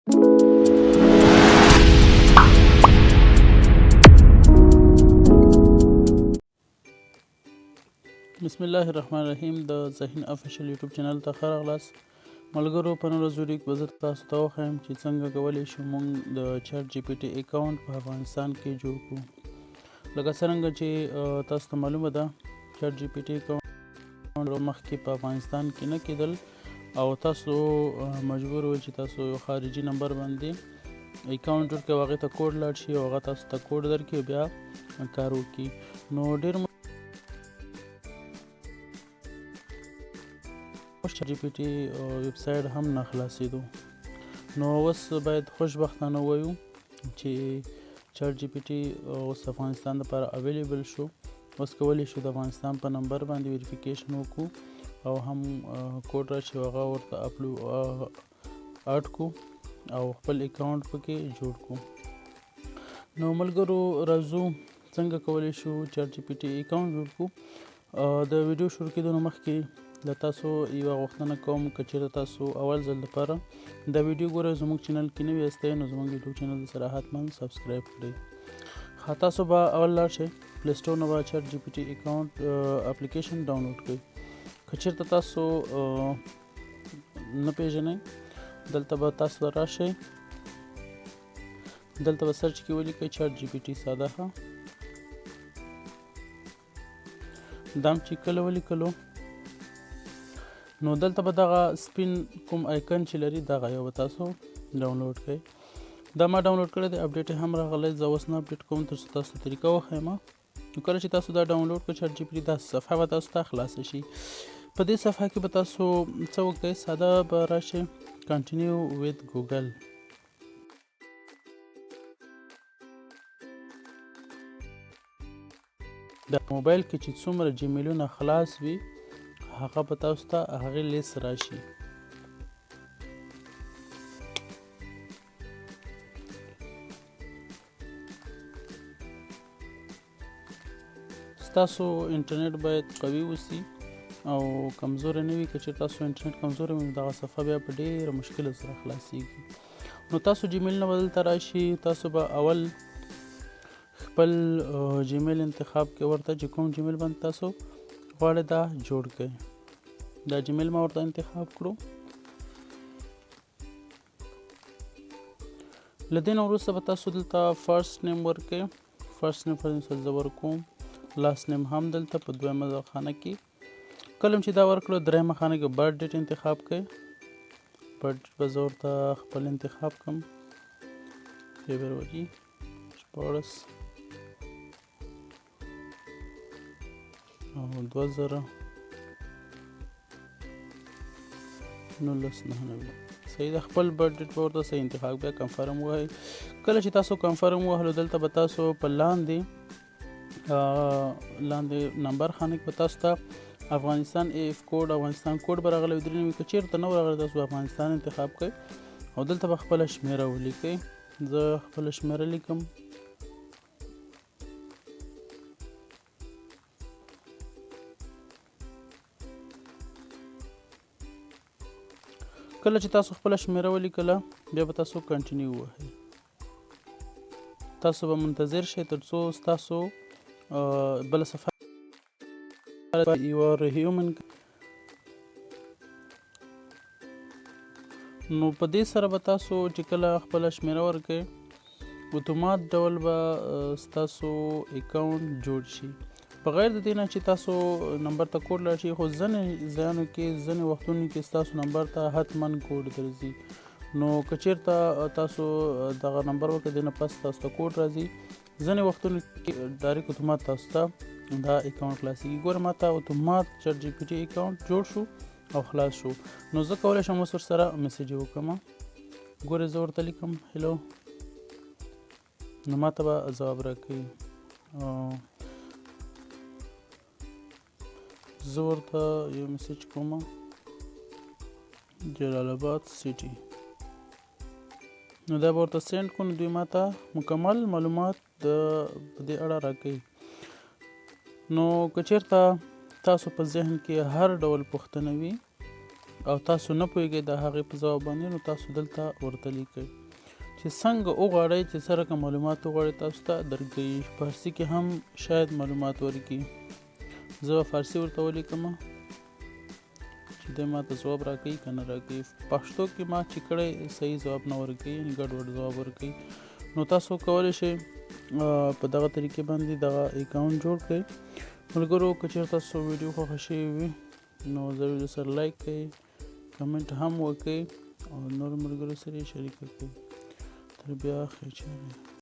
بسم الله الرحمن الرحیم. د ذهین افیشل یوټیوب چینل ته ښه راغلاست ملګرو. په نن ورځ ویډیو کې به زه تاسو ته وښیم چې څنګه کولی شو موږ د چیټ جی پی ټي اکاونټ په افغانستان کې جوړ کړو. لکه څرنګه چې تاسو ته معلومه ده چیټ جی پی ټي اکاونټ مخکې په افغانستان کې نه کېدل او تاسو مجبور وئ چې تاسو یو خارجي نمبر باندې اکاونټ جوړ کړئ او هغې ته کوډ لاړ شي او هغه تاسو ته کوډ درکړي بیا کار وکړي. نو ډېر چیټ جی پی ټي ویب سایټ هم نه خلاصېدو. نو اوس باید خوشبختانه ووایو چې چیټ جی پی ټي اوس افغانستان دپاره اویلیبل شو. اوس کولی شو د افغانستان په نمبر باندې ویریفیکیشن وکړو او هم کوډ راشي او هغه ورته اډ کړو او خپل اکاونټ پکې جوړ کړو. نو ملګرو راځو څنګه کولی شو چیټ جی پی ټي اکاونټ جوړ کړو. د ویډیو شروع کېدو نه مخکې له تاسو یوه غوښتنه کوم که چېرته تاسو اول ځل دپاره دا ویډیو ګورئ زموږ چینل کې نوي یاستئ نو زموږ یوټیوب چینل سره حتما سبسکرایب کړئ. تاسو به اول لاړ شئ پلی سټور نه به چیټ جی پی ټي اکاونټ اپلیکیشن ډاونلوډ کړئ. که چېرته تاسو نه پیژنئ دلته به تاسو راشئ، دلته به سرچ کې ولیکئ چیټ جی پی ټي ساده ښه. دا هم چې کله ولیکلو نو دلته به دغه سپین کوم آیکن چې لري دغه یو به تاسو ډاونلوډ کړئ. دا ما ډاونلوډ کړی دی، اپډیټ یې هم راغلی. زه اوس نه اپډیټ کوم تر څو تاسو ته طریقه وښیم. نو کله چې تاسو دا ډاونلوډ کړئ چیټ جی پي ټي داسې صفحه به تاسو ته خلاصه شي. په دې صفحه کې به تاسو څه وکړئ، ساده به راشئ کنټینیو ویت ګوګل. د موبایل کې چې څومره جیمیلونه خلاص وي هغه به تاسو ته هغې لیست راشي. ستاسو انټرنیټ باید قوي اوسي او کمزوری نه وي. که چېرته تاسو انټرنیټ کمزوری وي نو دغه صفحه بیا په ډېره مشکله سره خلاصیږي. نو تاسو جیمیل نه به دلته راشي، تاسو به اول خپل جیمیل انتخاب کړئ، ورته چې کوم جیمیل باندې تاسو غواړئ دا جوړ کړئ. دا جیمیل ما ورته انتخاب کړو. له دې نه وروسته به تاسو دلته فرست نیم ورکړئ. فرست نیم پر مثال زه ورکوم، لاست نیم هم دلته په دویمه خانه کې. کله چې دا ورکړو درېیمه خانه کې برډ ډیټ انتخاب کړئ. برډ ډیټ به زه ورته خپل انتخاب کړم فبروري 14 او 2019. صحیح ده، خپل برډ ډیټ به ورته صحیح انتخاب بیا کنفرم ووهئ. کله چې تاسو کنفرم ووهلو دلته به تاسو په لاندې نمبر خانه کې به تاسو ته افغانستان اف کوډ افغانستان کوډ به راغلی وي. درې نوي که چېرته نه راغلی تاسو افغانستان انتخاب کړئ او دلته به خپله شمېره ولیکئ. زه خپله شمېره لیکم. کله چې تاسو خپله شمېره ولیکله بیا به تاسو کنټینیو ووهئ. تاسو به منتظر شئ تر څو ستاسو بله صفحه یور هیومن. نو په دې سره به تاسو چې کله خپله شمېره ورکړئ اتومات ډول به ستاسو اکاونټ جوړ شي. بغیر د دې نه چې تاسو نمبر ته کوډ لاړ شي، خو ځینې ځایونو کې ځینې وختونو کې ستاسو نمبر ته حتما کوډ درځي. نو که چېرته تاسو دغه نمبر ورکړئ دې نه پس تاسو ته کوډ راځي، ځینې وختونو کې ډایرکټ اتومات تاسو ته دا اکاونټ خلاصېږي. ګوره ما ته اتومات چیټ جی پي ټي اکاونټ جوړ شو او خلاص شو. نو زه کولی شم اوس ورسره میسیج وکړم. ګورئ زه ورته لیکم هلو، نو ما ته به ځواب راکوي. زه ورته یو میسیج کوم جلال آباد سیټي. نو دا به ورته سینډ کړو. نو دوی ما ته مکمل معلومات په دې اړه راکوي. نو که چېرته تاسو په ذهن کې هر ډول پوښتنه وي او تاسو نه پوهیږئ د هغې په ځواب باندې نو تاسو دلته ورته لیکئ چې څنګه وغواړئ چې څه رقم معلومات وغواړئ تاسو ته درکوي. فارسي کې هم شاید معلومات ورکړي. زه به فارسي ورته ولیکم چې دی ما ته ځواب راکوي که نه راکوي. پښتو کې ما چې کړی صحیح ځواب نه ورکوي یعنې ګډوډ ځواب ورکوي. نو تاسو کولی شئ په دغه طریقې باندې دغه اکاونټ جوړ کړئ. ملګرو که چېرته تاسو ویډیو خوښه شوې وي نو زه ویډیو سره لایک کړئ، کمنټ هم وکړئ او نور ملګرو سره یې شریکه کړئ. تر بیا خیر چاره.